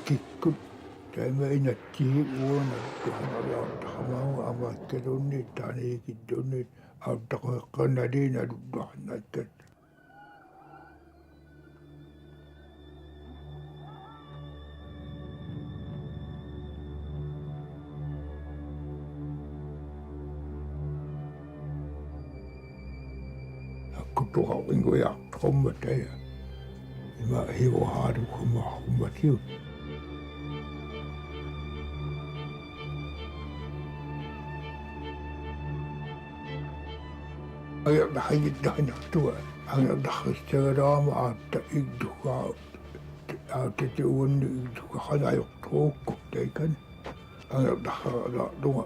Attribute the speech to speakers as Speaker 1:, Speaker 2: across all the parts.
Speaker 1: kikkut taima inattihi uuna tuhanariartahamau amaakkalunni taaniikittunni auttaqeqqanaliina lulluarnakkat akkutuqarringuiartorummataya ima hiuhaalukummarrummatiu ayaqdaqigittaanartua angaqdarristagalaama aatta igdukaa aattati uunni igdukaqanaajorturuukku taikan angaqdarralaarlunga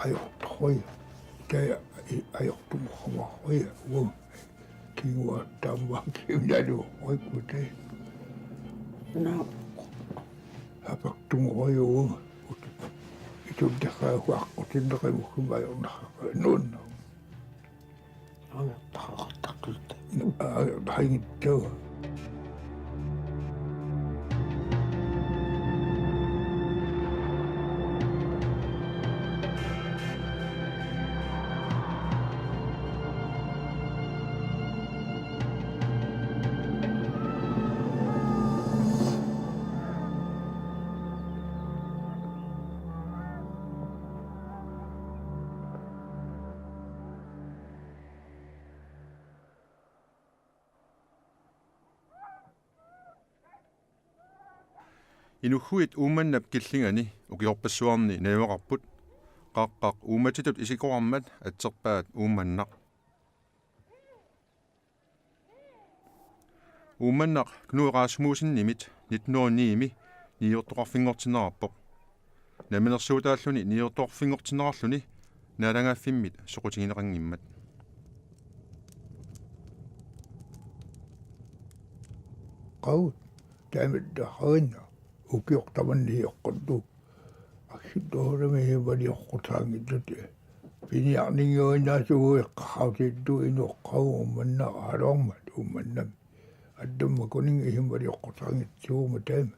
Speaker 1: ajortorruya taya ajortumorrumarruya uun kinguattaammaakkiunaluorruikku tai apaqtumorruya uun ituddaqaahuaqqutinnerimukkuma ajornarraqanuunna ajortarrigittaua
Speaker 2: Inuhuit uumannap killingani ukiorpassuarni naivaqarput qaqqaq uumatitut isikorammat atserpaat uummannaq uummannaq Knud Rasmussen-nimit 1909 niortoqarfingortinerarpoq naminersuutaalluni niortoqarfingortinerarluni naalangaafimmit soqutigineqangimmat
Speaker 1: qaut taamiddaqarinna ukiortamanniiqquttu акситоолами валиорқутаангиттути пиниарнингуинаасугуиққарраутитту инуоққагуумманна аалоормат уумманнам аттумма кунинг ихим валиорқутаангитсуума таама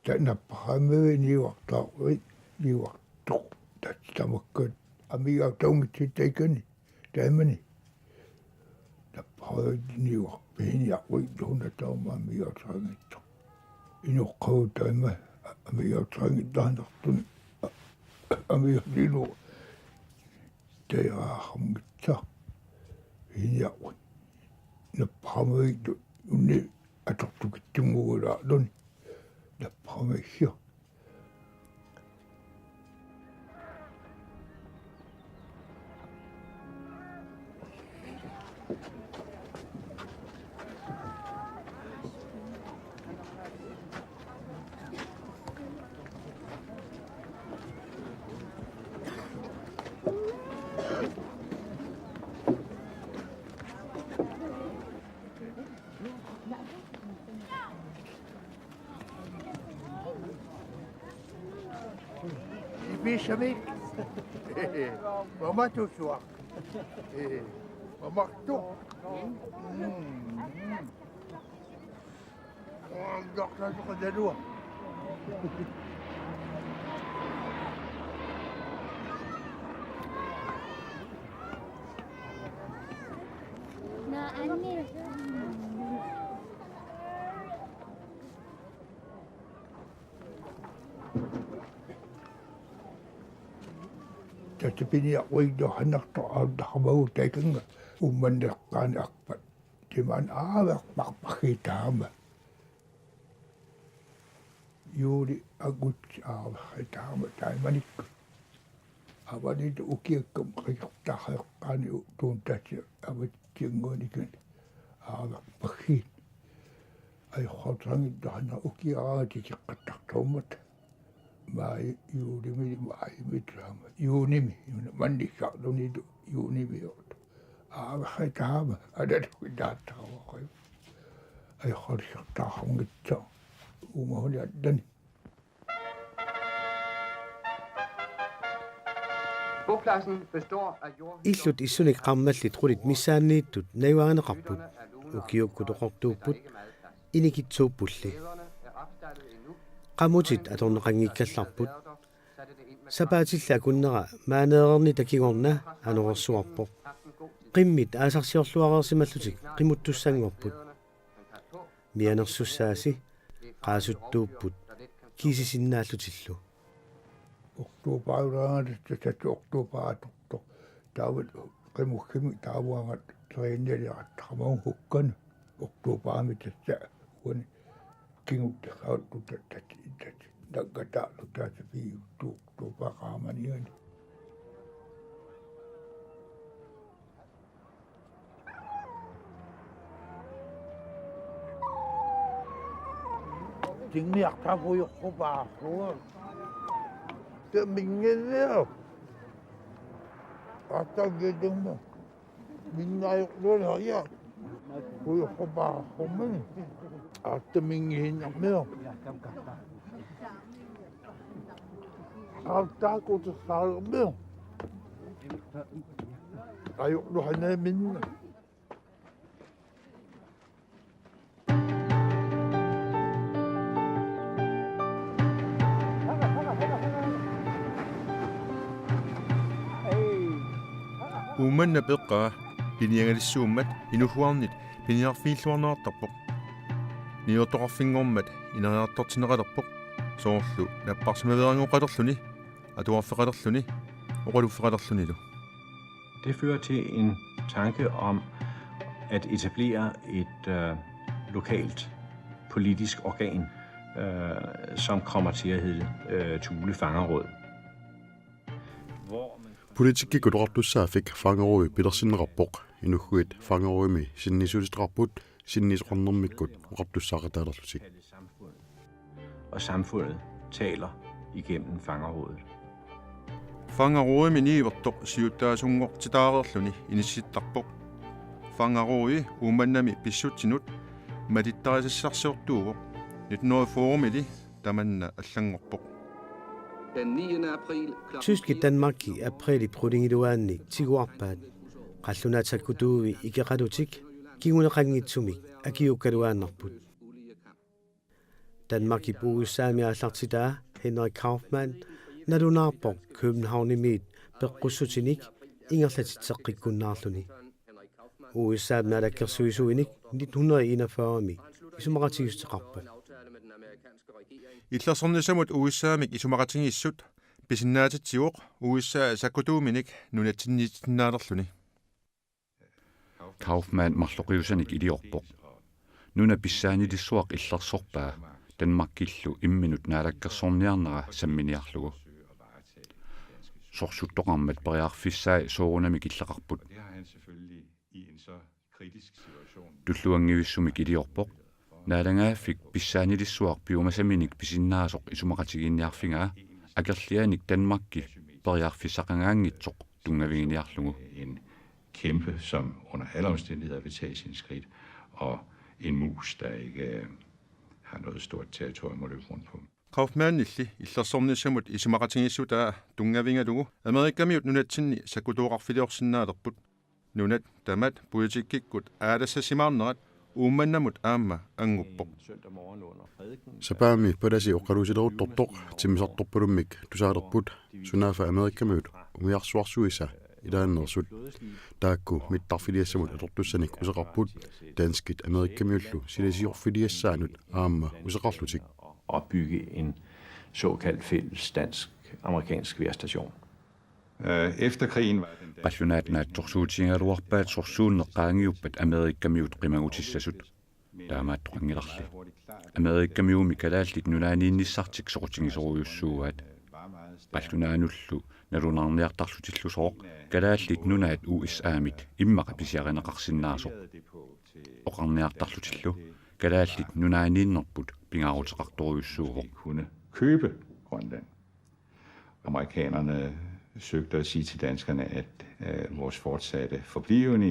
Speaker 1: танаппарамеви ниуартааруи ниуартоқ татсамаккут амигаатаунгитситтайкани таамани наппараниуар пиниаруи туунатаумаамигаатаангитто иноққаутаама амигаатаангиттаанертун амигалину таяахамгитса пиниаруи наппарамеви унни атортукиттунгугулаарлуни наппарамессио
Speaker 3: Bishamik. Mama tu suak. Mama tu. Oh, dokter tu kerja dua.
Speaker 4: Nah, aneh.
Speaker 1: tatipiniaruido hanarto audaqamau taikanga ummanneqqaani arpat timaan aaverparparritaama juuli agut aaverritaama taimanikku avanitu ukiakkam qijortaarreqqaani tuun tatsi avatsianguanikan aaverparriit ajorrutangitto hanna ukiaraatisiqqattartuummat mai juunimi maimitraama juunimi mannissaarlunitu juunimiort aavaxataama adatuidaattaravoqai ajorrisertaarrungitsa umahuni attani
Speaker 5: illut issunik qammallit qulit missaanniittut naivaanaqarput ukiukkutoqortuupput inikitsuuppulli qamutit atorneqanngikkallarput sapaatilla kunnera maaneererni takigorna anorersuarpoq qimmit aasarsiorluareersimallutik qimuttussanngorput mianersussaasi qaasuttuupput kiisisinnaallutillu
Speaker 1: oktoobaraangatat oktoobaratuktor taawat qimukkimi taavuangat treeneliaqattaqamaun hukkan oktoobaraami tassa uani kinguttaaqauttutat naggataarlutaasipi oktoobaraamaniani
Speaker 3: tingniartavuiqqupaaruga tamingelleo attagedumma minnaayuqluularia uiqqupaarummani attamingihinnarmeo aaltaakuutersaarermeo ayuqluhanaa minna
Speaker 2: Umanna peqqaa piniangalisuummat inuhuarnit piniarfiilluarnaartarpoq niortoqarfingormat inariartortineqalerpoq soorlu napparsimaverangoqalerluni atuarfeqalerluni oqaluffeqalerlunilu.
Speaker 6: Det fører til en tanke om at etablere et lokalt politisk organ, som kommer til at hedde Thule Fangerråd.
Speaker 7: Politikki kutorartussaafik fangeroi pilersinnerarpoq inuhguit fangeroimi sinnisuutistrarput sinnisornermikkut oqartussaaqataalerlutik.
Speaker 6: Og samfundet taler igennem Fangerrådet.
Speaker 2: Fangeroi niivertoq siuttaasungortitaareerluni inissittarpoq. Fangeroi umannami pissutsinut matittarisissarsiortuuvoq 1900 foorumili tamanna allangorpoq.
Speaker 8: Den 9. april
Speaker 5: Tyski Danmarki aprili prudingiluaanni tiguarpaat qallunaatakutuuvi ikeqalutik kiguneqanngitsumik akiukkaluaannarput Danmarki puussaami aallartitaa Henrik Kaufmann nalunaarpoq Københavnimiit peqqussutinik ingerlatitseqqikkunnaarluni uussaami alakkersuisuinik 1941mi isumaqatigisteqarpoq
Speaker 2: Illersornisamut uissaamik isumaqatingissut pisinnaatitsiuoq uissaa sakutuuminik nunatsinniitsinaalerluni.
Speaker 9: Kaufmann marloqiusanik iliorpoq. Nuna pissaanilissuaq illersorpaa Danmarkillu imminut naalakkersorniarnera samminiarlugu. Sorsuttoqarmat periarfissaai soorunamik illeqarput. Tulluangivissumik iliorpoq. Naalangaafik pissaanilissuaq piumasaminik pisinnaasoq isumaqatigiinniarfingaa akerlianik Danmarkki periarfissaqangaangitsoq tungaviginiarlugu.
Speaker 10: En kæmpe, som under alle omstændigheder vil tage sin skridt, og en mus, der ikke har noget stort territorium at løbe rundt på.
Speaker 2: Kaufmannilli illersornissamut isumaqatingissutaa tungavingalugu Amerikkamiut nunatsinni sakutuoqarfiliorsinnaalerput nunat tamat politikikkut aalassasimaarnerat uumannamut aamma anguppoq.
Speaker 7: Sapaami padasi oqaluusileruttortoq timisartorpulummik tusaalerput sunaafa Amerikkamiut umiarsuarsuisa ilaannersut taakku mittarfiliassamut atortussanik useqarput danskit Amerikkamiullu silasiorfiliassaanut aamma useqarlutik.
Speaker 6: Opbygge en såkaldt fælles dansk-amerikansk værstation.
Speaker 10: Efter krigen var den
Speaker 9: Passionaatnaat torsuutiingaluarpaat sorsuunneqqaangiuppat Amerikkamiut qimagutissasut taamaattoqangilarli Amerikkamiumi kalaallit nunaaniinnissartik soqutigisoruyussuugaat passionaanullu nalunarniartarlutillusooq kalaallit nunaat USAmit immaqa pisiarinaqarsinnaasoq oqarniartarlutillu kalaallit nunaaniinnerput pingaaruteqartoruyussuuvoq
Speaker 10: kunne købe Grønland. Amerikanerne søgte at sige til danskerne, at vores fortsatte forblivende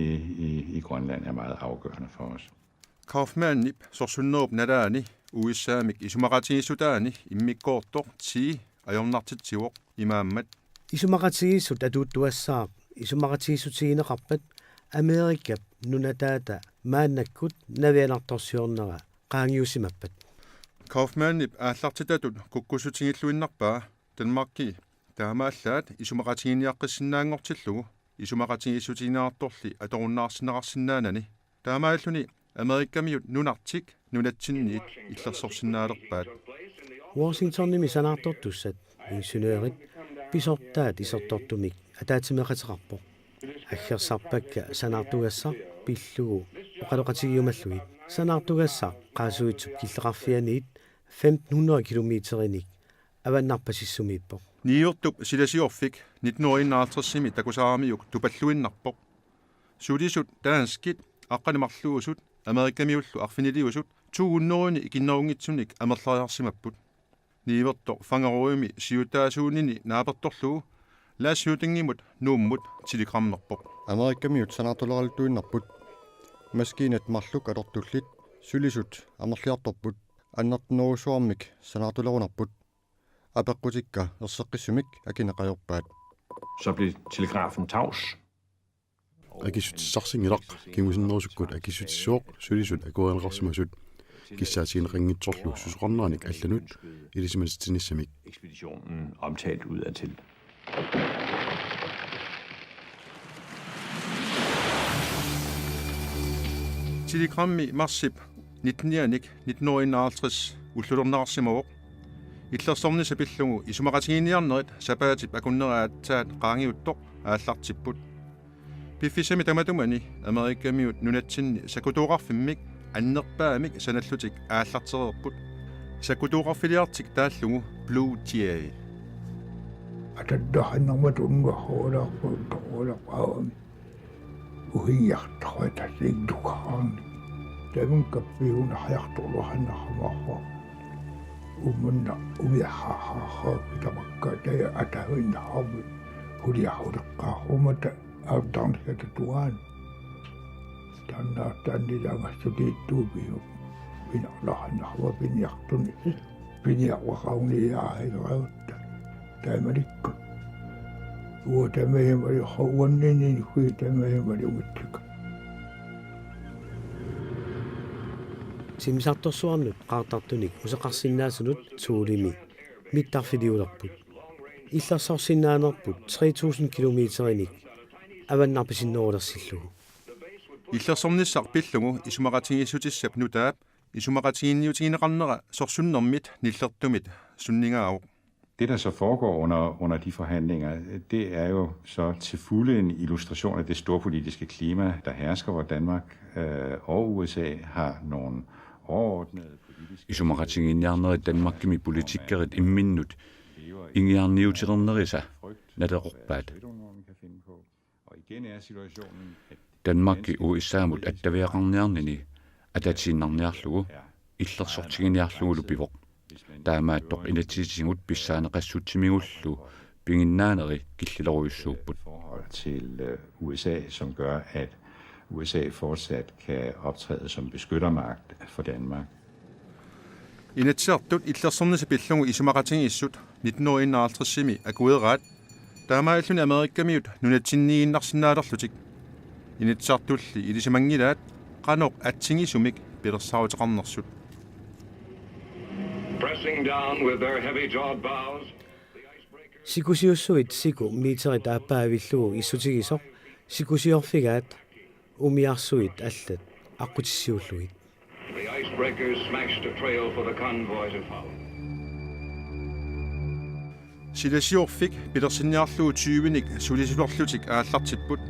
Speaker 10: i Grønland er meget afgørende for os.
Speaker 2: Kaufmannip sorsunnerup nalaani uissaamik isumaqatigisutaani immikkoortoq tii ajornartitsiuoq imaammat
Speaker 5: isumaqatigissut atuuttuassaaq isumaqatigisutigineqarpat Amerikkap nunataata maannakkut navianartorsiornera qaangiusimappat
Speaker 2: Kaufmann ааллартитатут куккусутигиллуиннарпаа Danmarki таамааллаат исумақатигиниаққиссиннаангортиллугу исумақатигиссутигинаарторли аторуннаарсинеқарсинаанани таамааллуни Америккамиут нунартик нунатсинниит иллерсорсинаалерпаат
Speaker 5: Washingtonimi sanaartortussat ingeniørit pisortaat isortortumik ataatimeqateqarpoq аггерсарпакка санаартугассар пиллугу оқалоқатигиумаллугит санаартугассар qaasuitsuk киллеқарфианиит 1500 километериник аваннарпасиссумииппоқ
Speaker 2: ниортуп силасиорфик 1951-сими такусаарамиук тупаллуиннарпоқ сулисут таанскит аққанимарлуусут америккамиуллу арфинилиусут 200-ни икиннерунгитсуник амерлариарсимаппут нииверто фангеруими сиутаасуунини нааперторлугу лаасиутингимут нууммут телеграммерпоқ
Speaker 11: америккамиут санаартулералтуиннарпут маскинат марлук алертуллит сулисут амерлиарторпут аннартнерусуармик санаартулерунарпут апеққутикка ерсеққиссумик акинеқаёрпаат
Speaker 6: Så blev telegrafen tavs.
Speaker 7: акисутиссарсингилақ кимусиннерусуккут акисутиссуоқ сулисут акурианеқарсимасут киссаатигин рингитсорлу сусоқарнааник алланут илисимаситсиниссамик
Speaker 6: Ekspeditionen omtalt udadtil.
Speaker 2: Telegrammi marsip 19-ник 1951 уллулернаарсимавоқ иллерсорниса пиллугу исумақатигиниарнерит сапаатип акуннераатсаат qaangiuttoq ааллартиппут пиффисами таматумани америккамиут нунатсинни сакутууқарфиммик аннерпаамик саналлутик ааллартерерпут сакутууқарфилиартик тааллугу Blue Jay
Speaker 1: атаддаханнэрмат унгахоолаарпут тоолақаами угиартарватасииттукаарни тамун каппиуна хаярторлуаханнармаарфа умунна умиахахаа тамакка таа атавиннаарми хулиахулеққарумата аутарнхата туан таннаартааннилаамассутииттуупиу пинарлаханнарва пиниартуни пиниарвақауниааилераутта таамаликку уутамаямали хауаннини хуи тамаямали уматсука
Speaker 5: симсарторсуарнут qaartartunik усеқарсиннаасунут суулими миттарфилиулерпут иллерсорсиннаанерпут 3000 километериник аваннарписиннерулерсиллугу
Speaker 2: иллерсорниссар пиллугу исумақатигиссутиссап нутаап исумақатигинниутигинеқарнера сорсуннэрмит ниллертумит суннингаавоқ
Speaker 10: Det, der så foregår under de forhandlinger, det er jo så til fulde en illustration af det storpolitiske klima, der hersker, hvor Danmark og USA har nogle overordnede politiske...
Speaker 9: Исумақатигиниарнери Danmarkimi политиккерит имминнут ингиарниутирнериса налеқорпаат Danmarki уиссаамут аттавиақарниарнини ататсииннарниарлугу иллерсортигиниарлугулу пивоқ таамааттоқ инатсисигут писсаанеқассутсимигуллу пингиннаанери киллилеруйуссууппут
Speaker 10: til USA, som gør, at USA fortsat kan optræde som beskyttermagt for Danmark.
Speaker 2: Inatsiartut illersornisa pillungu isumaqatingiissut 1951-simi akueeraat taamaalluni amerikkamiut nunatsinniginnarsinaalerlutik inatsiartulli ilisimangilaat qanoq atsingisumik pilersarutеқарнерсут
Speaker 12: Pressing down with their heavy-jawed bows.
Speaker 5: Sikusiussuit siku miiterit aappaavillugu issutigisoq sikusiorfigaat umiarsuit allat аққутиссиуллугит.
Speaker 12: The icebreakers smashed a trail for the convoy to follow.
Speaker 2: Silasiorfik pilersinniarlugu 20-ник sulisulorlutik ааллартиппут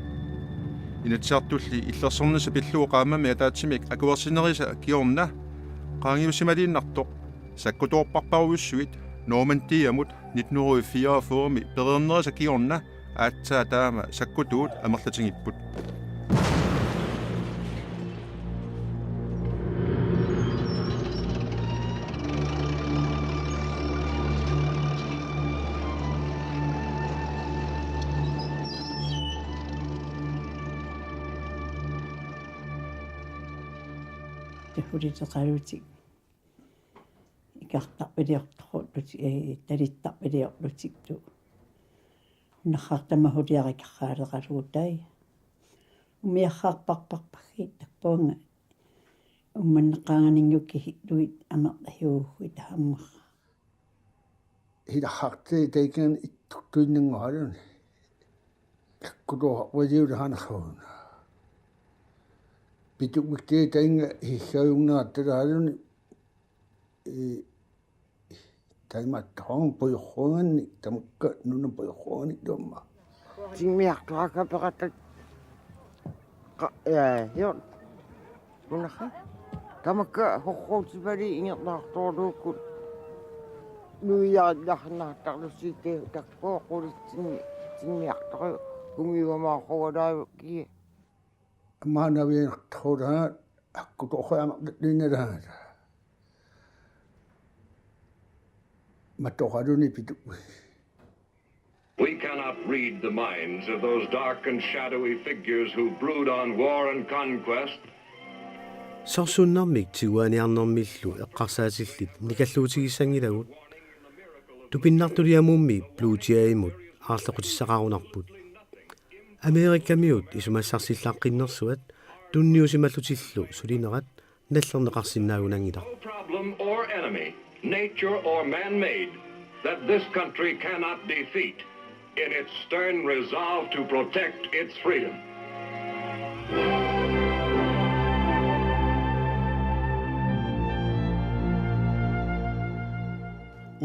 Speaker 2: inatsiartulli illersornisa pillugu qaamami ataatsimik akuersinerisa kiorna qaangiusimaliinnartoq sakkutoorparparuissuit Normandiamut 1944-mi pereernerisa kiorna aatsaa taama sakkutuut amerlatingipput
Speaker 13: Huliteqalutik ikartarpiliortorlutik talittarpiliorlutiktu naqartama huliarikarraaleqaluutai umiarraarparparpaggiit tappuanga умманнеққаанганингукки хиттуит амерлахиуггui тааммара
Speaker 3: хилахартэ тайкан иттуиннангуалуни аккулуа валиулаханахауна питукмиктээ таинга хиссаюннаатталаалуни тайматтаан поёхонгани тамакка нуна поёхонгани томма
Speaker 14: тиммиартуакаператат я унаха тамакка хорроутипали ингерлаарторлууккут нуяалларнаартарлусиите таккооқулитсини тиммиартори кумиуамаақовалаа ки
Speaker 3: амаанавиинартарулаа аккутоохаамарлинналаана матоқалуни питу
Speaker 12: We cannot read the minds of those dark and shadowy figures who brood on war and conquest.
Speaker 5: Sorsunnarmik tiguaniarnermillu eqqarsaatillит никаллуутигиссангилагут тупиннартулиамумми плуутиаимут аарлеқутиссақарунарпут америкамиут исумассарсиллааққиннэрсуат тунниусималлутиллу сулинерат наллернеқарсинаагунангила
Speaker 12: Problem or enemy, nature or man-made, that this country cannot defeat in its stern resolve to protect its freedom.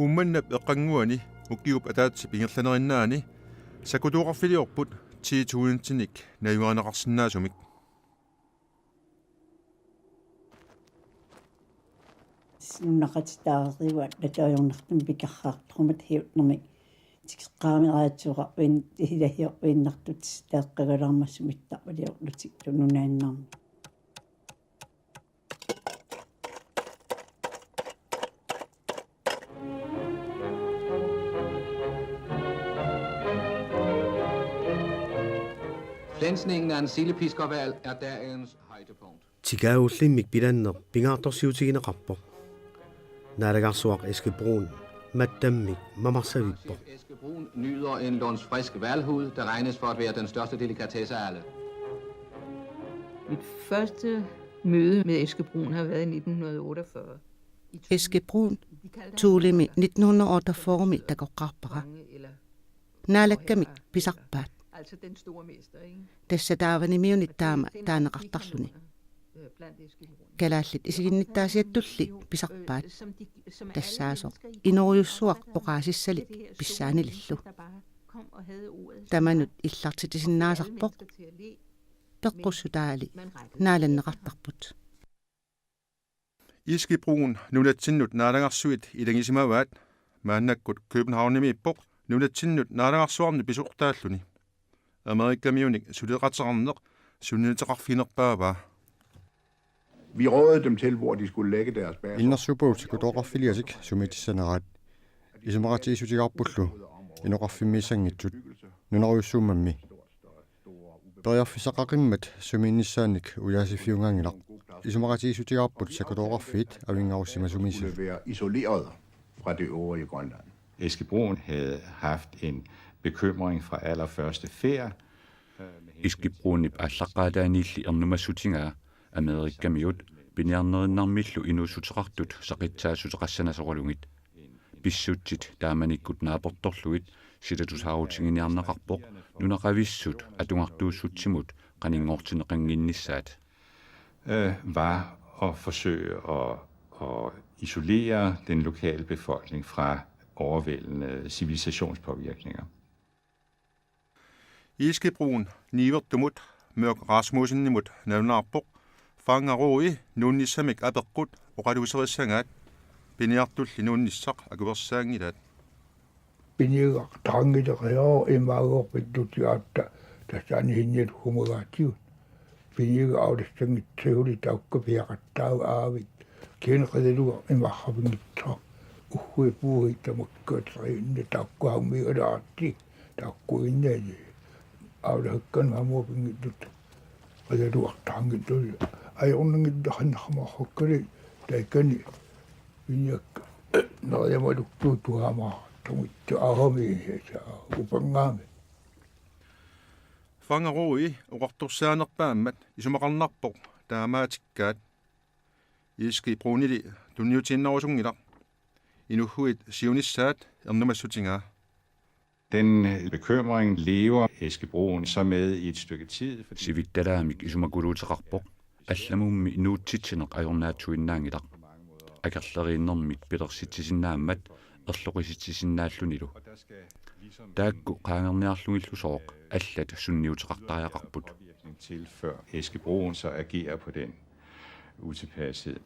Speaker 2: Ummanna eqqanguani ukkiup ataatsi pingerlanerinaani sakutuuqarfiliorput tiituuntinik nayuaneqarsinnaasumik
Speaker 13: нуннақатитаарриуат натаажорнартум пикарраартарумат хиутнэрмик тикеққаамераатсуқарвин илахиорвиннартут тааққагалаармассумит тарлиорлутик тунунааннарми
Speaker 8: Lænsningen af en sildepiskoval er dagens højdepunkt.
Speaker 5: тигауллиммик пиланнер пингаарторсиутигинеқарпо налагарсуақ эскебрун маттаммик мамарсавиппо
Speaker 8: Eskebrun nyder en lunds frisk valhud, der regnes for at være den største delikatesse af alle.
Speaker 15: Mit første møde med Eskebrun har været i 1948.
Speaker 16: Eskebrun tuulimi 1948 takoqqarpara naalakkamik pisarpaat
Speaker 15: Altså den store mester, ikke?
Speaker 16: тассатааванимиунит таама таанеқартарлуни калааллит исигинниттаасиаттулли писарпаат тассаасо инеруйуссуақ оқаасиссалит писсаанилиллу таманут иллартитисиннаасарпоқ пеққуссутаали нааланнеқартарпут
Speaker 2: Iskebroen nunatinnut naalangarsuit ilangisimawaat maannakkut Københavnimiippoq nunatinnut naalangarsuarni pisuqtaalluni Amerikamiunik suleqaterarneq sunniteqarfinerpaava
Speaker 3: Vi rådede dem til, hvor de skulle lægge deres baser.
Speaker 11: Ilnersubuutikutoqarfiliasik sumitissanarat isumaratiisutigarpullu inoqarfimmiissangitsut nunaruyussuumammi periarfisaqaqimmat sumiinnissaanik ujaasifiungaangilaq isumaratiisutigarput sakutoqarfiit avingarussimasumisse
Speaker 10: isoleret fra det øvrige Grønland. Eskebrun havde haft en bekymring fra allerførste færd.
Speaker 9: Iskebruunip allaqaataaniilli ernumassutigaa Amerikamiut piniarnerinnarmillu inuussuteqartut saqitsaassuteqassanasoqalungit pissutsit taamanikkut naaportorlugit silatusaarutiginearneqarpoq nunaqavissut atungartuussutsimut qaninngortineqanginnissaat
Speaker 10: var at forsøge at isolere den lokale befolkning fra overvældende civilisationspåvirkninger.
Speaker 2: Iskebroen nivertumut mørk Rasmussennimut navnaarpoq fangarui nunnissamik apeqqut oqaluuserissangaat piniartulli nunnissaq akuversaangilaat
Speaker 1: piniaqtarangileqiao imaagoorpittutiaatta tasaani hinniat humagaatiut piniga aulissangitsiuli taukka piaqattaagu aavit kiinqililuga imarrapingitsa uhui puuhi tamakkaatariinna taukkuhammialaarti taukkuinnaali aulahakkan hamuapingittut qilaluartaangittulla ajornangiddaxannarmarrukkali taikkani piniakka nariamaluktuutuhamaa tungittu ahamiisa upangaami
Speaker 2: fangarui oqartursaanerpaammat isumaqarnarpoq taamaatikkaat iski brunili tunniutinnausungilaq inuhuit sionissaat ernumassutingaa.
Speaker 10: Den bekymring lever Eske Brun så med i et stykke tid.
Speaker 9: Sivittalaamik isumakuluuteqarpoq allamummi inuutsitsineq ajornaatuinnaangilaq akerleriinnermik pilersitsisinnaammat erloqisitsisinnaallunilu taakku qaangerniarlungillu sooq allat sunniuteqartariaqarput
Speaker 10: til før Eske Brun så agerer på den utilpashed.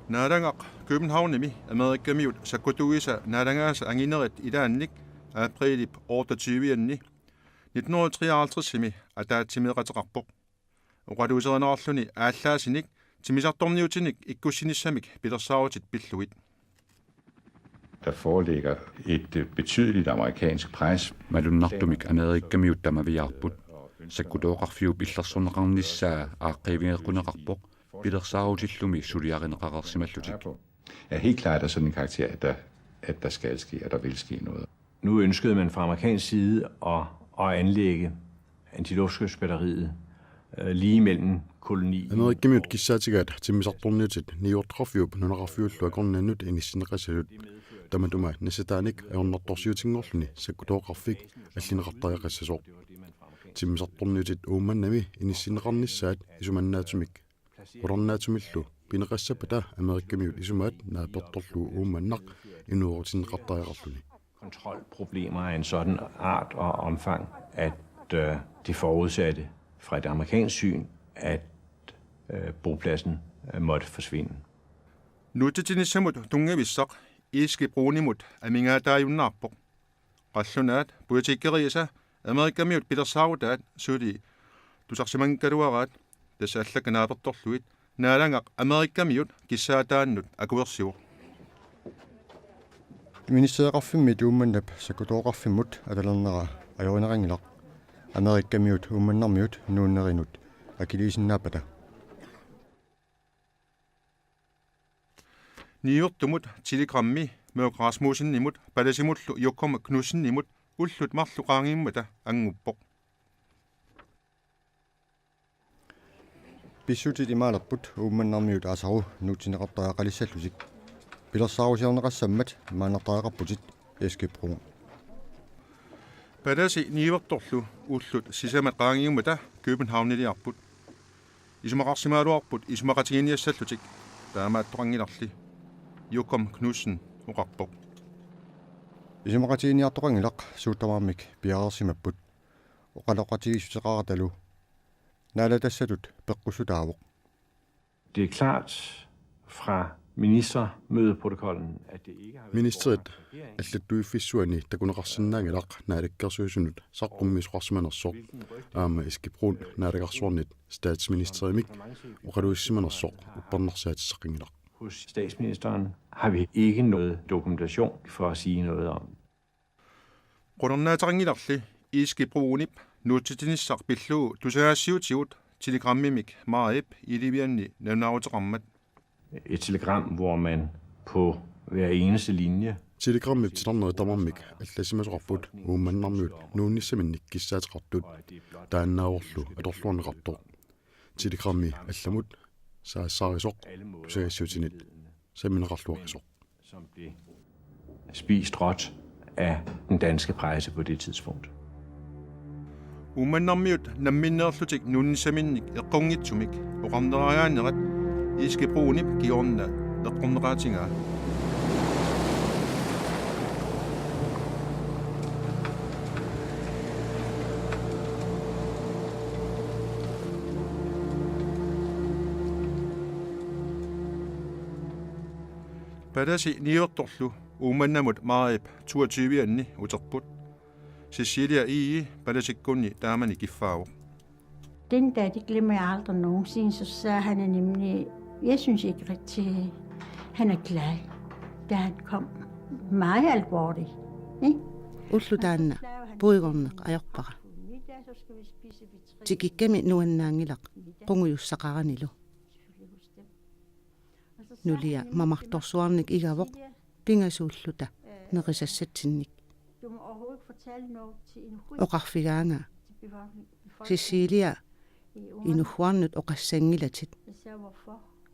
Speaker 2: Naarangaq Københavnimi Amerikkamiut sakkutuisa naarangaasa anginerit ilaannik aprilip orta 20-ni 1953-mi ataatsimiqateqarpoq uqaluuserinaarluni ааllaasinik timisartorniutinik ikkussinnissamik pilersaarutit pillugit.
Speaker 10: Der foreligger et betydeligt amerikansk pres.
Speaker 9: Malunnartumik Amerikkamiuttamaviarput sakkutoqarfiup illersuneqarnissaa aaqivingequneqarpoq pilersaaruutillumi suliareneqarersimallutik.
Speaker 10: Er helt klart af sådan en karakter, at der skal ske, at der vil ske noget.
Speaker 6: Nu ønskede man fra amerikansk side at anlægge antiluftskytsbatteriet lige mellem koloni.
Speaker 7: Amerikkamiut kissaatigaat timisartorniutit niuortrarfiup nunaqarfiullu akornaannut inissinneqasalut tamatuma nasataanik aornartorsiutiнгorluni sakkutoqarfik аллинеқартариақассасоо timisartorniutit uummannami inissinneqarnissaat isumannaatumik Urannatumillu pineqassapata Amerikkamiut isumaat naapertorlu uumannaq inuurutinneqartariaqarluni.
Speaker 6: Kontrolproblemer af en sådan art og omfang, at det forudsatte fra et amerikansk syn, at bopladsen måtte forsvinde.
Speaker 2: Nuutitinnissamut tungavissaq Eske Brunimut amingaataajunnaarpoq qallunaat puutikkeriisa Amerikkamiut pilersaaruutaat suuli tusarsimankaluaraat tasallakkanaapertorluit naalangaq Amerikkamiut kissaataannut akuersiuq.
Speaker 11: Ministeriqarfimmit uummannap sakkutoqarfimmut atalernera ajornerangilaq Amerikkamiut uummannarmiut nuunnerinut akiliisinnaapata.
Speaker 2: Niurtumut telegrammi Mørk Rasmussen-nimut palasimullu Jokkum Knudsen-nimut ullut marluqaangiimmata anguppoq.
Speaker 11: Pissutit imaalerput uummannarmiut aasaru nuutineqartariaqalissallusik pilersaarusiorneqassammat maanartariaqarputit Eske Brun.
Speaker 2: Palasi niivertorlu ullut sisamat qaangiimmata Københavniliarput isumaqarsimaaluarput isumaqatigiiniassallutik taamaattoqangilarli Jokkum Knudsen uqarpoq.
Speaker 11: Isumaqatigiiniartoqangilaq suuttamaarmik piareersimapput oqaloqatigissuteqaratalu naalatassatut peqqusutaavoq.
Speaker 6: Det er klart fra ministermødeprotokollen, at det ikke har været
Speaker 7: Ministeriet allattuiffissuani takuneqarsinnaangilaq naalakkersuusunut saqqummisqarsimanersoq aama Eske Brun naalaqarsuarnit statsministeriumik oqaluissimanersoq upparnarsaatissaqingilaq.
Speaker 6: Hos statsministeren har vi ikke noget dokumentation for at sige noget om.
Speaker 2: Qunernaateqangilarli Eske Brunip nuutitinissaq pillu tusaassiutigut telegrammimik maarip ilivianni navnaaruteqarmat.
Speaker 6: Et telegram, hvor man på hver eneste linje
Speaker 7: Telegrammit tilarneritarmarmik allasimasoqarput uummannarmiut nuunnissaminnik kissaateqartut taannaaorlu atorluarneqartoq telegrammi allamut saassarisoq tusagassiutinit samineqarluaqisoq.
Speaker 6: Som blev spist råt af den danske presse på det tidspunkt.
Speaker 2: Uummannarmiut namminneerlutik nuunnissaminnik eqqungitsumik oqarneraajaanerat Eske Brunip giorna eqqorneraatingaa. Palasi niuertorlu uummannamut maarip 22-ni uterput Cecilia Ii palasikkunni taamani kiffaavuq.
Speaker 17: Den dag, det glemmer jeg aldrig nogensinde, så sagde han nemlig, jeg synes ikke rigtig, han er glad. da han kom meget alvorligt. Ikke?
Speaker 16: Ulludaanna puigorneq ajorpara. Tikikkami nuannaangilaq qungujussaqaranilu. Nulia mamartorsuarnik igavoq pingasuulluta neqisassatinnik. Oqarfigaanga Cecilia inuhuarnut oqassangilatit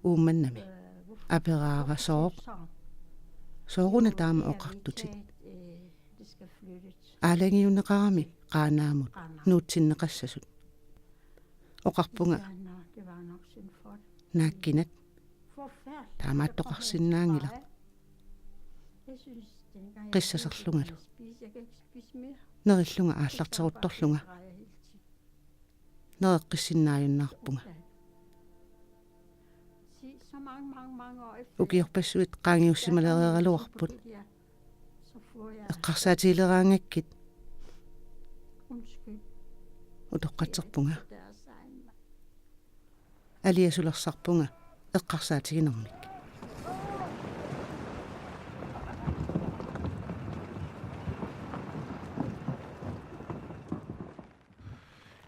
Speaker 16: uummannami aperaara sooq sooruna taama oqartutit aalangiunneqarami qaanaamut nuutsinneqassasut oqarpunga naakkinat taamaattoqarsinnaangila qissaserlungalu nerillunga aallarteruttorlunga nereqqissinnaajunnaarpunga ukiorpassuit qaangiussimalereeraluarput eqqarsaatiileraangakkit utoqqatserpunga aliasulersarpunga eqqarsaatiginermik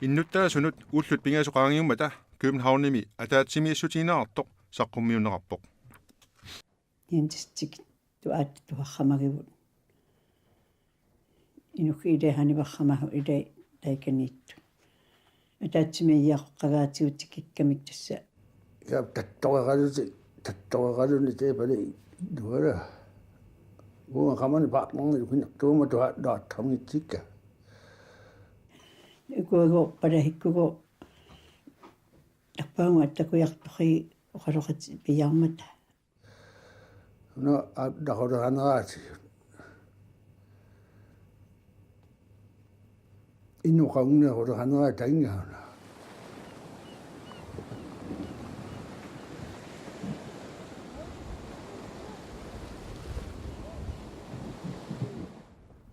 Speaker 2: Innutaasunut ullut pingaasuqaangiummata Københavnimi ataatsimissutiinaartoq saqqummiunneqarpoq.
Speaker 13: Intistik tuat tuarramagivut. Inukkiileehanivarramahu ilai taikaniittu. Ataatsimiyaqaqaatiutikikkamik tassa.
Speaker 3: Ja tattoqaluti teepali duara. Uunga qamani paaqnerni ukinnertuuma tuaattamngitsikka.
Speaker 13: Ikuago palahikkugo tappaunga takujartori oqaloqat pijarmata.
Speaker 3: No daqoraaneraati. Innuqaunneroraanera taingauna.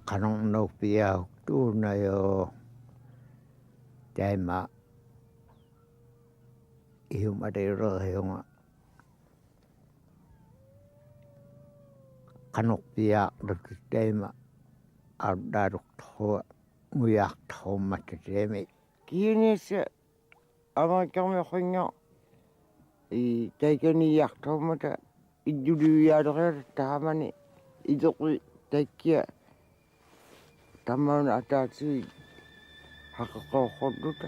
Speaker 14: Qanornuuppiauk tuunayo taima ihumateureriunga qanorpiaaqlut taima ardaaruqtorua nguiartorummakkateemi kiinissa amerikarmiqinga I taikaniiartorumata idduliuiaalerialu taamani iteqi takkia tammauna ataatui haqqaqorluta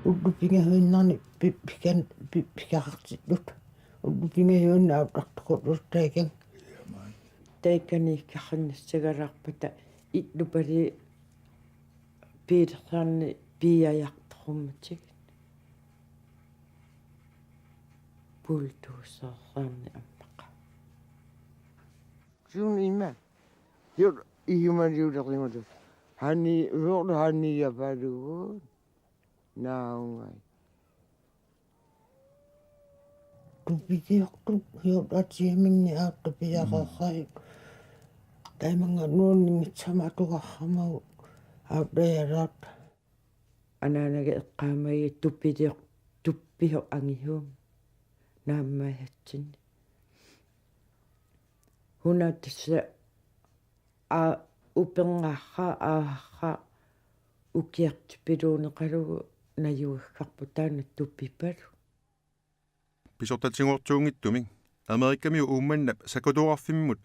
Speaker 14: uddupingahuinnarni pikaqartitlut uddupingahuinna auttartoqutlut taikan
Speaker 18: taikaniikkarrinnassagalarpata itlupali piilersaarni piiajaqtorummatik pultuussaarsaarni ammaqa
Speaker 14: suunimma jo ihumaliulerlimatu hani uorlu hanniapalugu naungai tupitiortu hiortaatiaminni aartapiaqarrai taimanga nuunnimmitsamaatuqarramau autayalaat
Speaker 18: anaanage eqqaamagi tuppiho angihuum naammaajatsinni huna tassa a upengaarra aarra ukiartipiluuneqalugu najuiggarpu taana tuppipalu
Speaker 2: Pisortatsinguortuungittumik Amerikkami uummannap sakutuarfimmut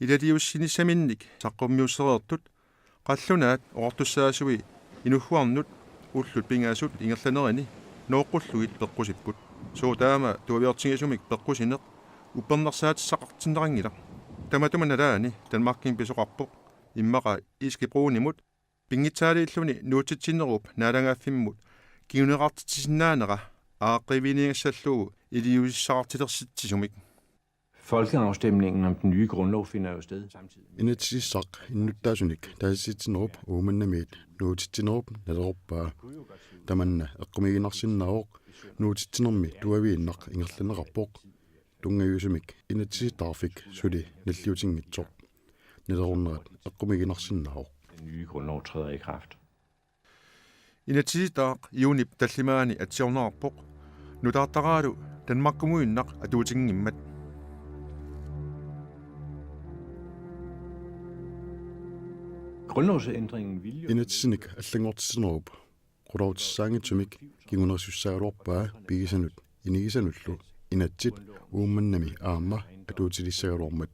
Speaker 2: ilaliussinnissaminnik saqqummiussereertut qallunaat oortussaasui inuhuarnut ullut pingaasut ingerlanerani nooqqulluit peqqusipput suutaama tuaviortingisumik peqqusineq uppernersaatissaqartinnerangila tamatumanalaani Danmarkin pisoqarpoq immaqa iskipruunimut pingitsaaliilluni nuutitsinnerup naalangaafimmut kiuneqartitisinaanera aaqqiviiniingassallugu iliusissaqartilersitsisumik.
Speaker 6: Folkeafstemningen om den nye grundlov finder jo sted samtidig.
Speaker 7: Inatsissaq innuttaasunik taasitsitsinnerup uumannamiit nuutitsinnerup naleruppaa tamanna eqqumiginarsinnaavoq nuutitsinnermi tuaviinnaq ingerlaneqarpoq tungayusumik inatsisitarfik suli nalliutingitsoq nalerunnerat eqqumiginarsinnaavoq.
Speaker 6: Den nye grundlov træder i kraft.
Speaker 2: Inatitaaq iunip tallimaani atsiornaarpoq nutaartaraalu Danmarkumuinnaq atuutingimmat.
Speaker 6: Grundlovsændringen ville jo...
Speaker 7: Inatsinik allangortissenerup qulautissaagitumik kigunersussaaluarpaa pigisanut inigisanullu inatsit uummannami aamma atuutilissaluarmat.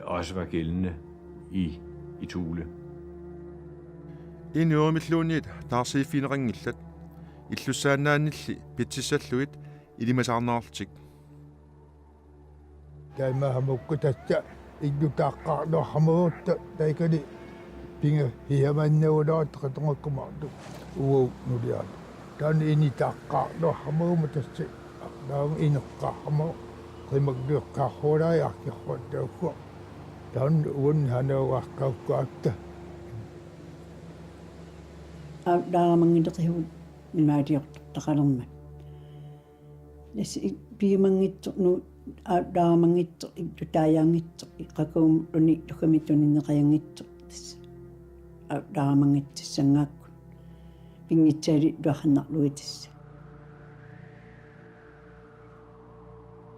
Speaker 6: Også var gældende i Thule.
Speaker 2: Inuumilluuniit taarsiiffineringillat illussaannaannilli pittissalluit ilimasaarnaartik.
Speaker 1: Taimahamukku tassa iggutaaqqaarluarhamuutta taikani pinga hiamannauulaatqatungakumaartu uu nuliaat. Tan initaaqqaarluarhamuuma tassi naam ineqqaarhamu qimaklueqqaarhuulaajarkirruattaukku tan uun hanauarkaukkuatta.
Speaker 13: Daaramangileqihut nimaatiortaqalermat. Lasi piimangitsornu daaramangitter tutaayangitser iqakuum luni tukamitunineqayangitser tassa. Daaramangitssangaakku pingitsaali duarnarluitassa.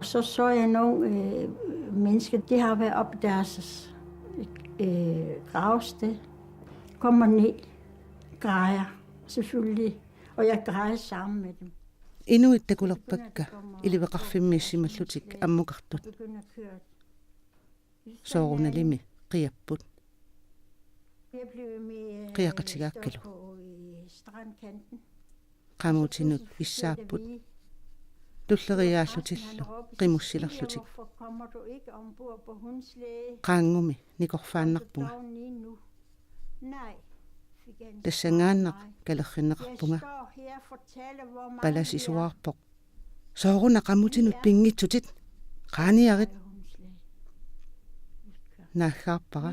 Speaker 17: Så jeg nogle mennesker, de har været op deres gravsted, kommer ned, græder selvfølgelig, og jeg græder sammen med dem.
Speaker 16: Inuittakulerpakka iliveqarfimmiissimallutik ammukartut. Soorunalimi qiapput. Qiaqatigaakkalu. Qamuutinut issaapput. Tulleriaallutillu qimussilerlutik. Qaangumi nikorfaannarpunga. Tassangaannaq kalerrinneqarpunga. Palasisuarpoq. Sooruna qamutinut pingitsutit. Qaaniarit. Naaggaarpara.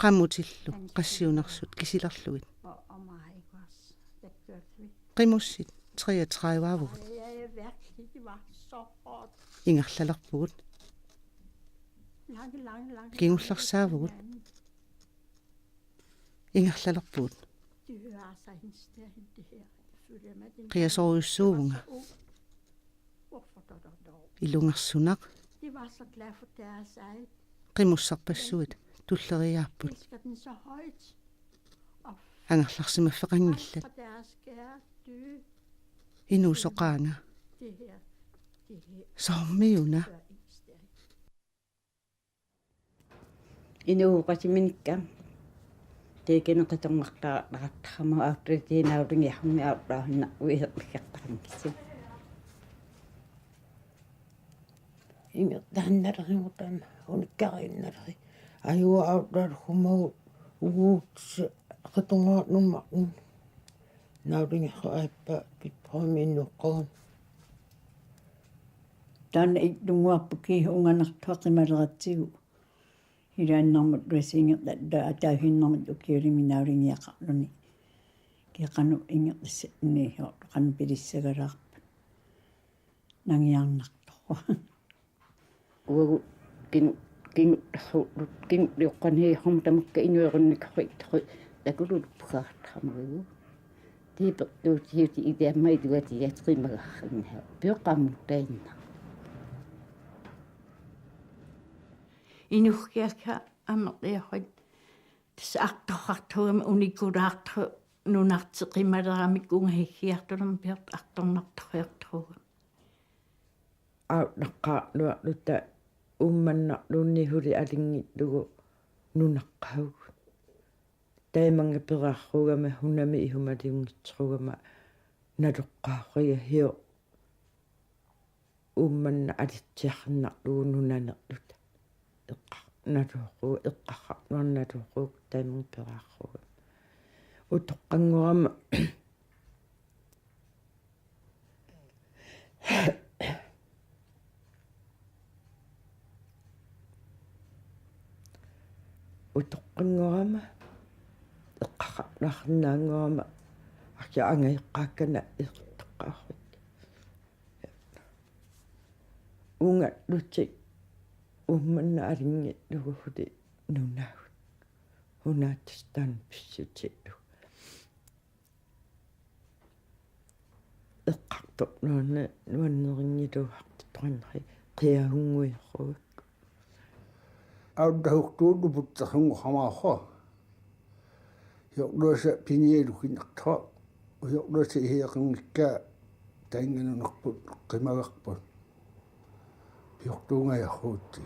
Speaker 16: Qamutillu qassiunersut kisilerlugit. Qimussit 33-avugut. Ingerlalerpugut. Kingullersaavugut. Ingerlalerpugut. Qiasoruissuuvunga. Ilungersunaq. Qimussarpassuit tulleriaapput. Angerlarsimaffeqangillat. Inuusoqaanga. Soormiuna.
Speaker 19: Inuuqatiminikka teekeneqatornartaaqartarama autoritiinaulingiarmi autlaahinna uiseqqiqqartarnikissi.
Speaker 14: Ingertaannalerimutam unikkariinnaleri ajua autlaalhumagu uguutsi qatungaarnummarnun naulingiqqa aippa pitpromiinnuqqagun.
Speaker 13: Taanna itlunguarpuki unganartuaqimalerattigu ilaannarmut luasingerta ataahinnermut ukiuliminaulingiaqarluni kiqanu ingertissa inniihiortu qanu pilissagalaarpat nangiarnartorwa
Speaker 19: uagu kingliuqqaniihum tamakka inuerunnikqaritqu takululuppugaartarmagu tiipertuutiuti idiammaituatiatqimagarrinna pioqammutainna
Speaker 17: Inuhkiakka amerliarrit tassa artorrartugama unikulaartru nunarteqimalerami kungahiggiartulum piort artornartoriartuga.
Speaker 18: Naqqaarluarluta ummannarluunni alingitlugu nunaqqahugu. Taimanga peraarrugama hunami ihumaliungitserugama naluqqaarria hio ummanna alitsiarnarlugu nunanerluta. Eqqarnaluuqu taimang peraarruga utoqqanngorama eqqarnaarnaangorama arja angaiqqaakkana iqtaqqaarrit ungallutik ummanna alingitluguhuli nunaahut hunaatistaan pissutitlu эққартоқ нуаннерингилуартиппарнери қиагунгуиққуг
Speaker 3: ауддахуқтууту путтарсунгу хамаахо йорлоса пиниелукинартаа йорлоса иеқингикка таинганунерпут қимагарпут йортуунгаяхруутти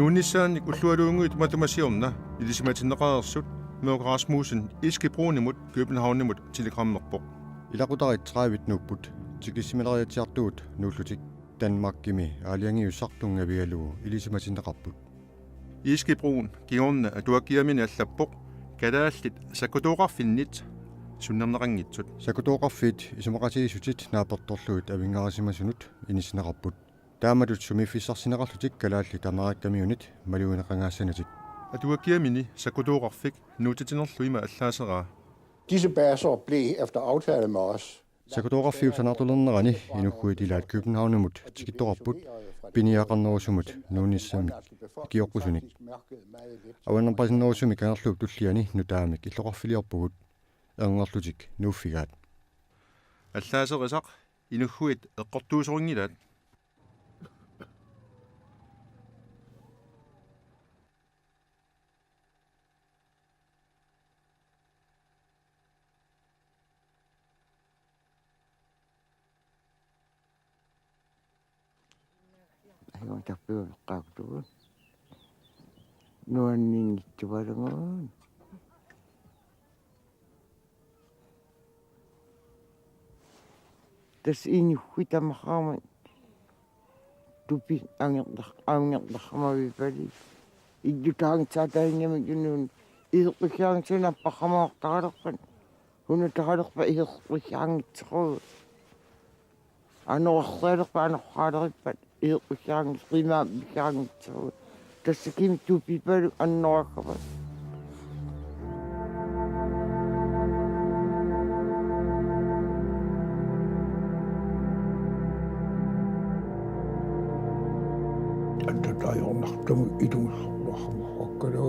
Speaker 2: Nuunnissaannik ullualuunguit matumasiorna ilisиматиннеқарерсут Mørk Rasmussen Iskebroenimut Københavnimut telegrammerpoq
Speaker 11: илақутарит 30 нуппут тикиссимилариатсиартуут нууллутик Danmarkgimi аалиангиуссартунгавигалуу илисиматиннеқарпут
Speaker 2: Iskebroen giorna atuakiamini allappoq kalaallit sakutooqarfinnit sunnerneqanngitsut
Speaker 11: sakutooqarfit isumaqatigissutit naapertorluut avingaarisимасунут инисинеқарпут таамалут сумиффиссарсинеқарлутик калаалли тамараккамиунит малуинеқангаассанатик
Speaker 2: atuakiamini sakutooqarfik nuutitinerluima allaaseraa
Speaker 3: Disse baser blev efter aftale med os
Speaker 11: sakutooqarfiutanartulernerani inugguit ilaat Københavnimut tikittorarput piniaqarnerusumut nuunissamik ikioqqusunik avannerpasinnerusumik anerluup tulliani nutaamik illoqarfiliorpugut ernerlutik nuuffigaat
Speaker 2: allaaserisaq inugguit eqqortuusoringilaat
Speaker 18: Aion tappiuleqqaaqtugu nuanniingittuvalugun tas inuhwitamaqaama tupi aangertarqamavipali iddutaangitsaataingamik junnuun iseqqisaangitsunappaqamaortaqalerpan hunutaqalerpa iseqqisaangitsequu anorarsalerpa anorqaalerippat iseqqisaangit qimaappisaangitsequu тассакими тупипалу аннораккава
Speaker 1: антатаайорнартаму илунгерлорхамахоккалу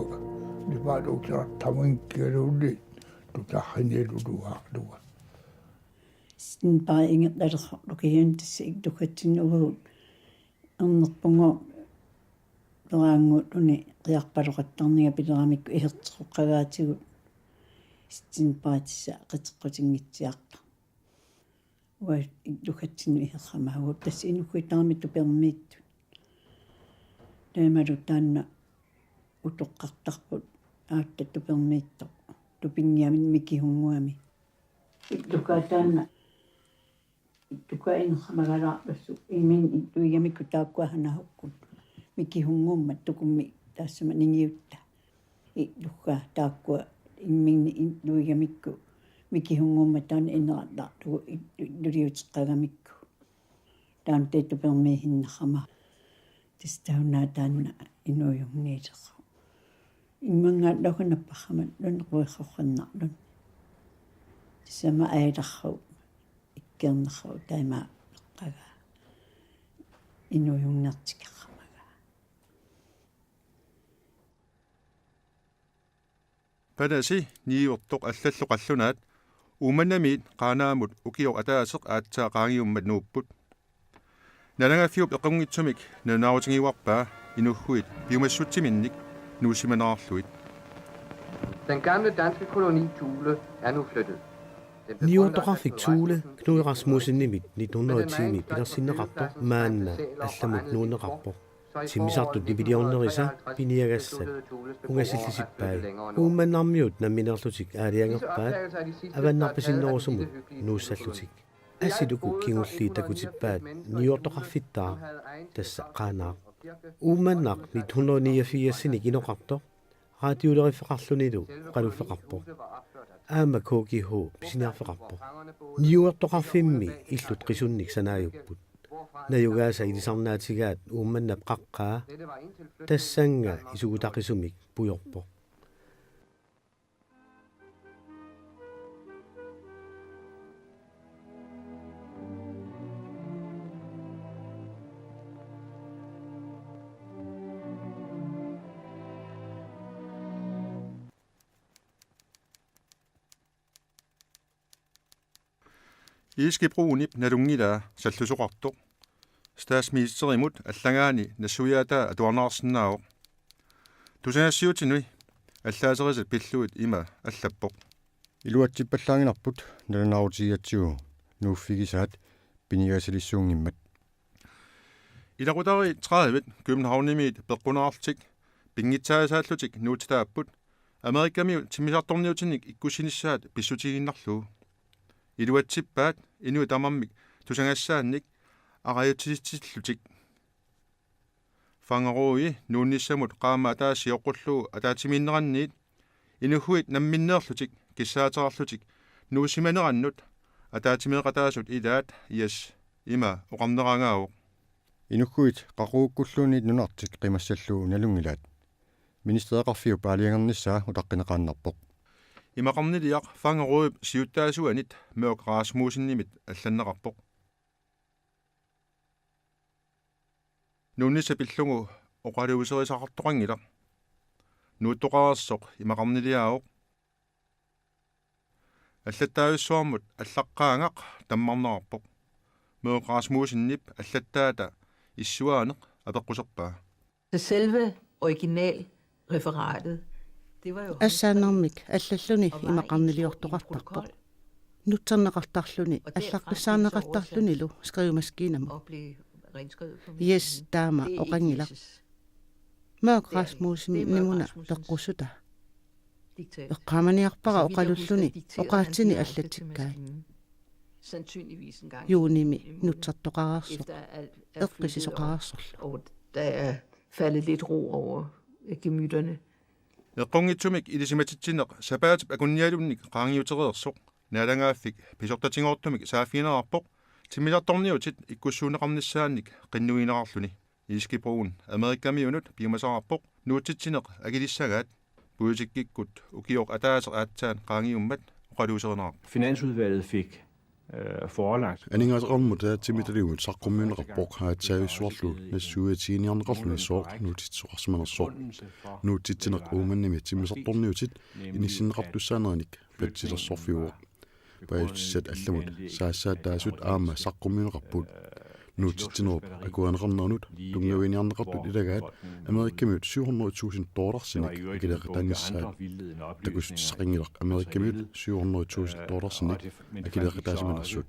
Speaker 1: нипаалуутеартамингкиалуулли тутаарриниалулуаарлуга
Speaker 13: синпаа ингерлалерхарлукиун тасса иктукатсиннугуут эрнерпунго лораангуут уни қиарпалоқаттарнига пилерамикку ихертеқоққагаатигут синпаатисса қитеққутингитсиарта уа иктукатсину ихеррамаагут тасса инуккуитаарми тупермииттут таамалу таанна утоққартарпут аатта тупермиитто тупингиамин микихунгуами иктукаатаанна иктукаинеррамагалаарлассу имин иттуигамикку тааккуаханахуккут микихунгуумма тукумми таассама нингиутта лукка тааккуа имминни иттуигамикку микихунгуумма таана инераллаартугу лулиутеққагамикку таан теттупермиихиннаррама тистаунаа таанна инуйугниилеққа иммангаат локанаппаррамат лунеқуиққорнарлун тисама аиларру иккернерру таймаа эққага инуйугнертикерра
Speaker 2: Padasi niiortoq аллаллоқаллунаат уманамиит qaaнаамут укиор атаасеқ аатсаа qaangiummat nuupput нанагаффиуп эққунгитсумик нанааутингиуарпаа инуггуит биумассутсиминник нуусиманаарlуит
Speaker 8: Den gamle danske koloni Thule er nu flyttet.
Speaker 5: Niortoqarfik Thule Knud Rasmussenimit 1910 pilersinneqarpo maanna allamut nuuneqarpo Simisartu dividiornerisa piniagassat ungasillisippaa uummanarmiut namminerlutik aaliangerpaat avannarpasinnerusumut nuussallutik assiluku kingulli takutippaat niortoqarfittaa tassa qaanaaq uummannaaq 1989 inoqartoq raatiulerifeqarlunilu qaluffeqarpo Aama KGH pisiniarfeqarpo. Niuertoqarfimmi illut qisunnik sanaajupput. Najugaasa ilisarnaatigaat uummannap qaqqaa tassanga isugutaqisumik pujorpo.
Speaker 2: Iskibruunip nalungila sallusuqartoq statsministerimut allangaani nassuyaata atuarnaarsinnaavoq tusanassiutinui аллаасерисат пиллуит има аллаппоқ
Speaker 11: илуатсиппаллаангинарпут наланаутигатсигу нууффигисаат пинигасилиссуунгиммат
Speaker 2: илақутари 30 Københavnimit пеққунаарлтик пингитсаасааллутик нуутитааппут америккамиу тимисарторниутинник иккусинissaат писсутигиннарлуу илуатсиппаат инуи тамаммик тусангассаанник арааютсисиллутик фангаруи нуунниссамут qaama атаасиоққуллуу атаатимииннеранниит инуггуит намминнеерлутик киссаатерарлутик нуусиманераннут атаатимеэқатаасут илаат иас има оқарнерангаавоқ
Speaker 11: инуггуит қақууккуллуунит нунартик қимассаллуу налунгилаат министеэқарфиу паалиангернissaа утаққинеқааннарпоқ
Speaker 2: имақарнилиақ фангаруип сиуттаасуанит меоқ Расмусиннимит алланнеқарпоқ нуунниса пиллугу оқалуусерисақартоқангила нууттоқарерсоқ имақарнилиаоқ аллаттаависсуармут аллаққаангақ таммарнеқарпоқ меоқ Расмусиннип аллаттаата иссуаанеқ апеққусерпаа
Speaker 15: Selve originalreferatet det var jo
Speaker 16: ассааннармик аллаллуни имақарнилиортоқартарпоқ нутсернеқартарлуни аллаққиссаанеқартарлунилу скривмаскинама yes dama oqangila maak Rasmussen nimuna teqqussuta eqqamaniarpara oqalulluni oqaatsini allatikkai
Speaker 15: sandsynligvis en gang
Speaker 16: juunimi nutsartoqararsuq eqqisisoqararsorlu
Speaker 15: der er faldet lidt ro over gemytterne
Speaker 2: eqqungitsumik ilisimatitsinneq sapaatip akunnialunnik qaangiutereersoq naalangaaffik pisortatingoortumik saafiinerarpoq тимиларторниутит иккуссуунеқарнissaанник qinnuinerarluni iskibruun amerikkamiunut piumasararpoq nuutitsinеq agilissagaat puutikkikkut ukiok ataaser aatsaan qaangiummat oqaluuserneraq
Speaker 6: Finansudvalget fik forelagt
Speaker 7: анингаасеқармута тимиталиугут саққуммиунеқарпоқ хаатсаависсуарлу нассуатииниарнеқарлуни сооқ нуутитсоқарсиманерсооқ нуутитсинеқ ууманними тимисарторниутит иниссиннеқартуссаанерник патсилерсорфиуоқ паутсат алламут саассаатаасут аама саққуммиунеқарпут нуутитсинеруп акуанеқарнернут тунгавиниарнеқартут илагаат америккамиут $700,000 акилеқатааниссаат такуссақингилақ америккамиут $700,000 акилеқатаасиманерсут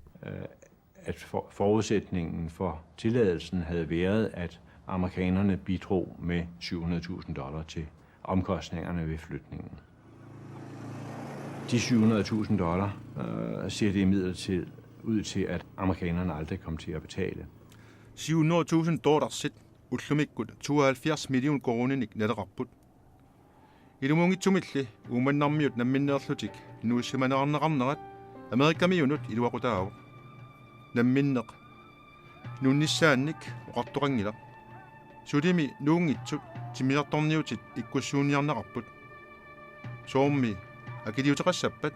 Speaker 6: at forudsætningen for tilladelsen havde været, at amerikanerne bidrog med $700,000 til omkostningerne ved flytningen. De $700,000 ser det imidlertid ud til, at amerikanerne aldrig kom til at betale.
Speaker 2: $700,000 sit ullumikkut 72 million kronenik nalerarput. Ilumungitsumilli uumannarmiut namminneerlutik nuussimanearneqarnerat amerikkamiunut iluaqutaavuq. Namminneq nuunnissaannik oqartoqangila. Sulimi nuungitsut timiartorniutit ikkussuuniarneqarput. Soormi акилиутеқассаппат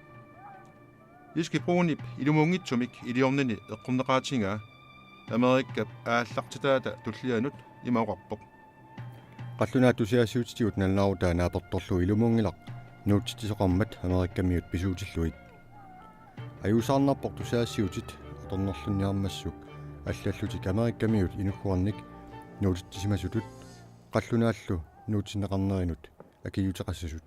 Speaker 2: искипрууннип илумунгитсумик илиорнини эққорнеқаатингаа америккап ааллартитаата туллианут имаоқарпоқ
Speaker 11: қаллунаатусиассуутитигут налнаруутаа нааперторлу илумунгилақ нуутитисоқармат америккамиут писуутиллуит аюусаарнарпоқ тусаассиутит аторнерлунниармассук аллаллутик америккамиут инуггуарник нуутиттисимасутут қаллунааллу нуутинеқарнеринут акиутеқассасут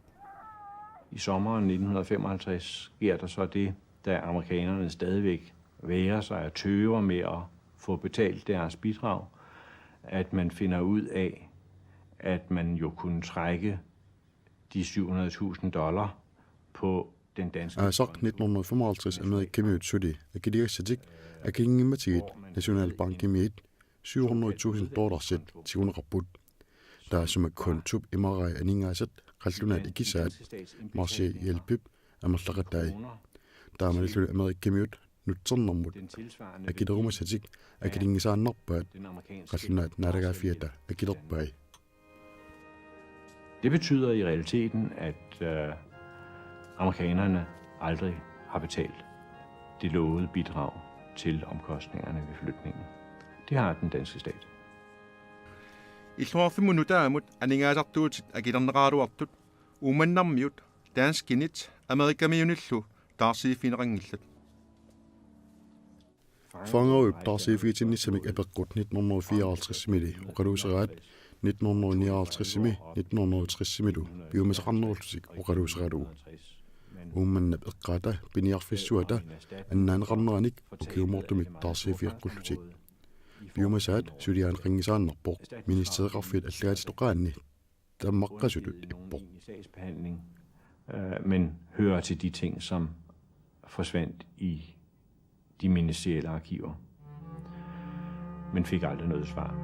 Speaker 6: I sommeren 1955 sker der så det, da amerikanerne stadigvæk vægrer sig at tøve med at få betalt deres bidrag, at man finder ud af, at man jo kunne trække de $700,000 på den danske...
Speaker 7: Asaq 1955 amerikkamiut sudi akiliassatik akingimmatigit nationalbankimiit $700,000 sit tigunaqarput taasuma kontub imarai aningaasat qallunaat ikisaat marsi yelpip амерлақатаи таамалиллули америккимиут нутсернэрмут акилерумасатик акилингисааннарпаат қаллунаат наалагаафиата акилерпай.
Speaker 6: Det betyder i realiteten, at amerikanerne aldrig har betalt det lovede bidrag til omkostningerne ved flytningen. Det har den danske stat.
Speaker 2: Иллуарфиммуну таамут анингаасартуутит акилернеқаалуартут ууманнармиут таанскинит америкамиуниллу таарсииффинеқангиллат.
Speaker 7: Fangerup taarsifigitinissamik apeqqut 1954-mili oqaluuseraat 1959-mili 1960-milu biumasaqarnerullusik oqaluuseralugu uummannap eqqaata piniarfissuata annaaneqarneranik ukiumortumik taarsifieqqullutik biumasaat suliaaneqangisaannerpoq ministereqarfit allagaatitoqaanni tammaqqasutut ippoq
Speaker 6: men hører til de ting, som forsvandt i de ministerielle arkiver, men fik aldrig noget svar.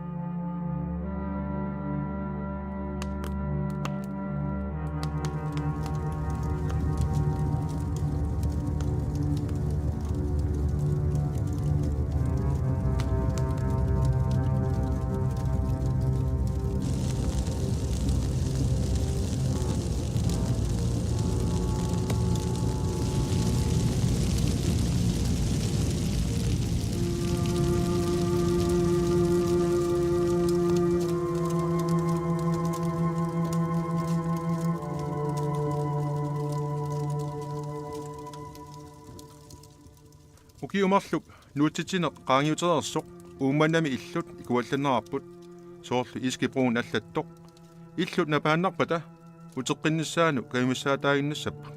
Speaker 2: Ukiumarluk nuutitineq qaangiuterersoq uumannami illut ikuallannerarput soorlu iskibruun allattoq illut napaannarpata uteqqinnissaanu kaimissaataaginnassappa.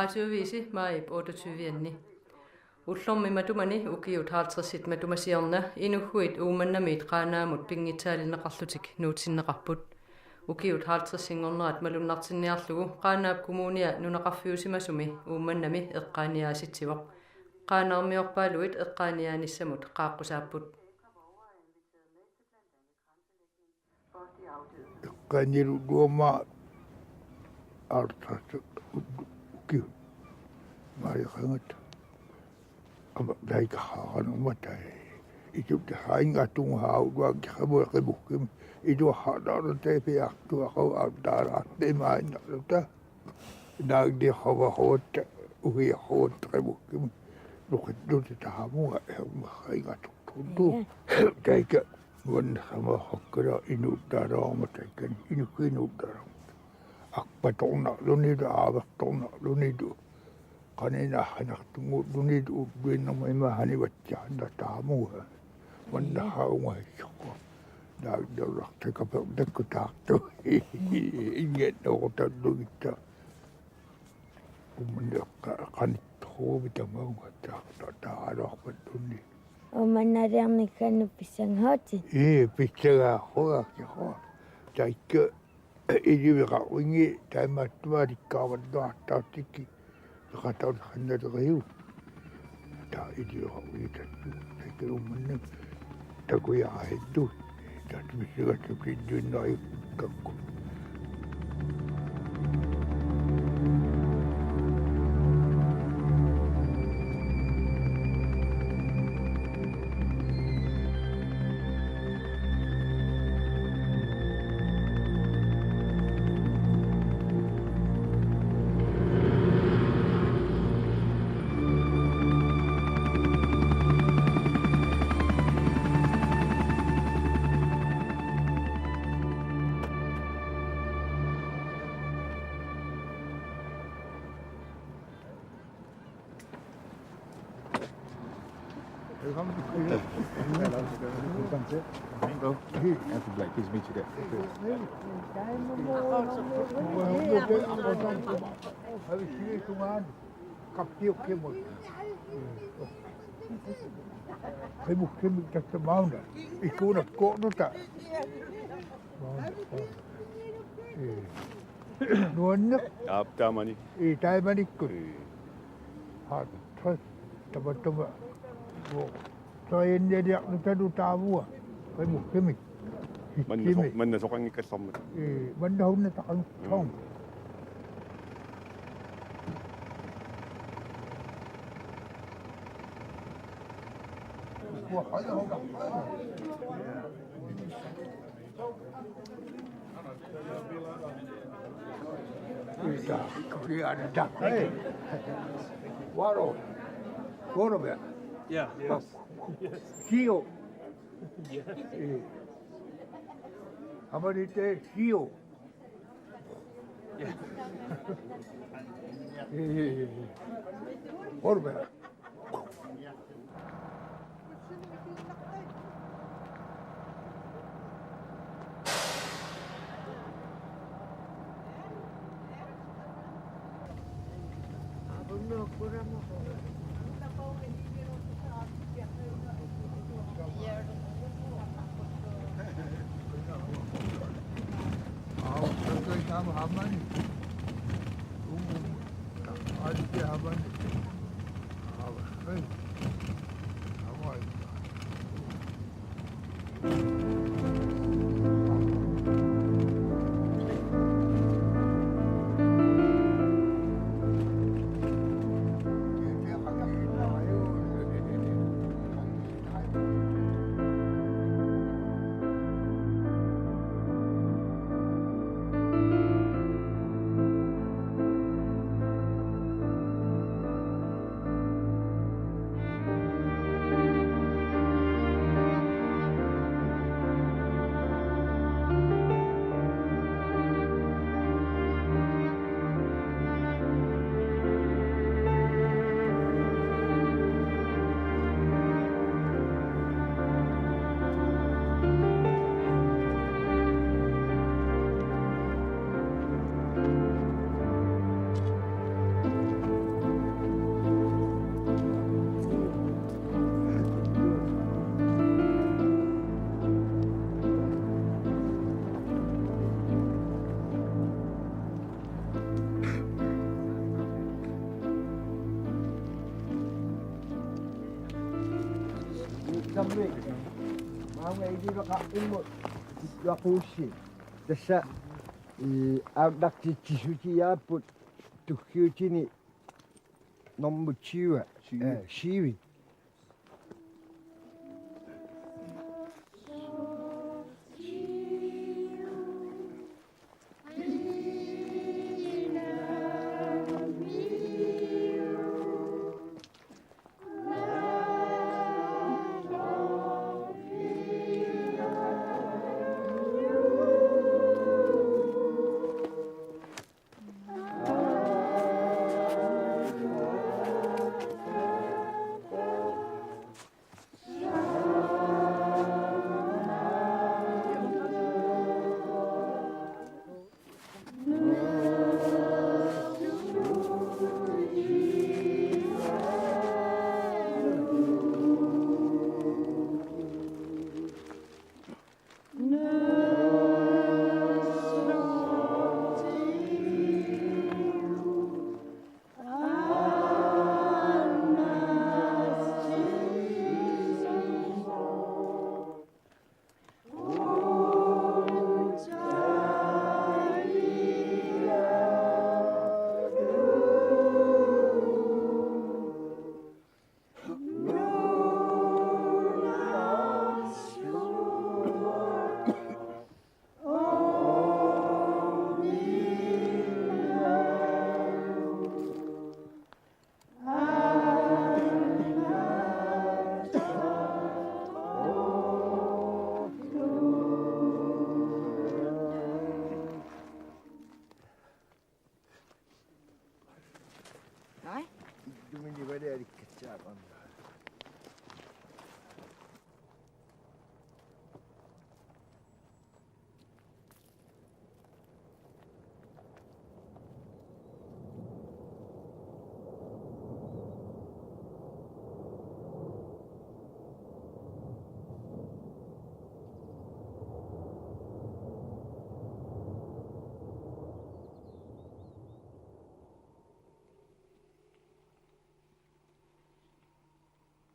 Speaker 20: Radioavisi Marib 28 Janni. Ullormi matumani ukiut 50 matumasiarna inuhuit uumannamit qaanaamut pingitaalinneqarlutik nuutsinneqarput. Ukiut 50 singornerat malunnartinniarlugu qaanaap kumuunia nunaqarfiusimasumi uummannami eqqaaniaasitsivoq. Qaanaarmiorpaaluit eqqaaniaanissamut qaaqqusaapput.
Speaker 3: Eqqaanilu duoma artas Marikangat. Ama daika hakan umatay. Ito dahaing atong hawag kabul kibukim. Ito hadar tepe aktu ako abdarat de main nakta. Nagdi hawahot uhi hot kibukim. Lukit doon tahamu haing atong tundo. Daika wan sama hakara inudara matakan inudara. Akpatong na lunido abakong na lunido. Kanina hanaktungo lunido ubin na may mahaniwatyan na tamo ha. Wanda haunga ko. Nagdarak sa kapagdag ko takto. Inget na ko tadugita. Umanda kanito bitamaw nga takto. Taarok pa duni.
Speaker 4: O manarang ni kanu pisang hoti?
Speaker 3: Pisang ako. Taika. Idiwira wingi taimattua dikkawan doattautiki qataun hannaderiu ta idiwira wingi tattu taikirummanna takuya aheddu tatmisigattu piddunnai kakku Kemuk tak mauna. Iku nak kok nu tak. nuanne
Speaker 11: taamani
Speaker 3: taamanikku har tros tamatuma toinnialiarnu talu taavua qimuk
Speaker 11: manna soqangikallarmat
Speaker 3: mannahunna taqanqaum Waro, Gorobert.
Speaker 21: Yeah.
Speaker 3: Yes. Kio.
Speaker 21: Yes.
Speaker 3: Amarite Kio.
Speaker 21: Yeah.
Speaker 3: Gorobert.
Speaker 22: Samik. Mga idilo ka imo. Yakusi. Dasa audak tisuti yaput tuhyutini nombuchiwa. Shiwi.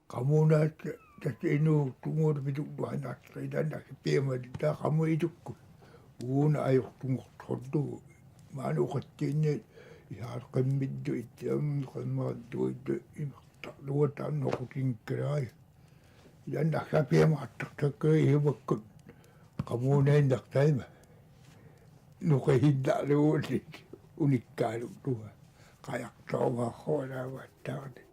Speaker 3: Kamuna tästä inu tungur pitu tuhanasta idänä piemältä kamu itukku. Uuna ajoktunut hoddu. Mä oon ukattiin ne ihan kemmiddu itseämme kemmaattu imasta luotaan nokutin keräi. Idänä piematta takai hivakku. Kamuneen nähtäimä. Nuke hinta luotik unikkailu tuo. Kajaktaa vaan hoidaa vaihtaa.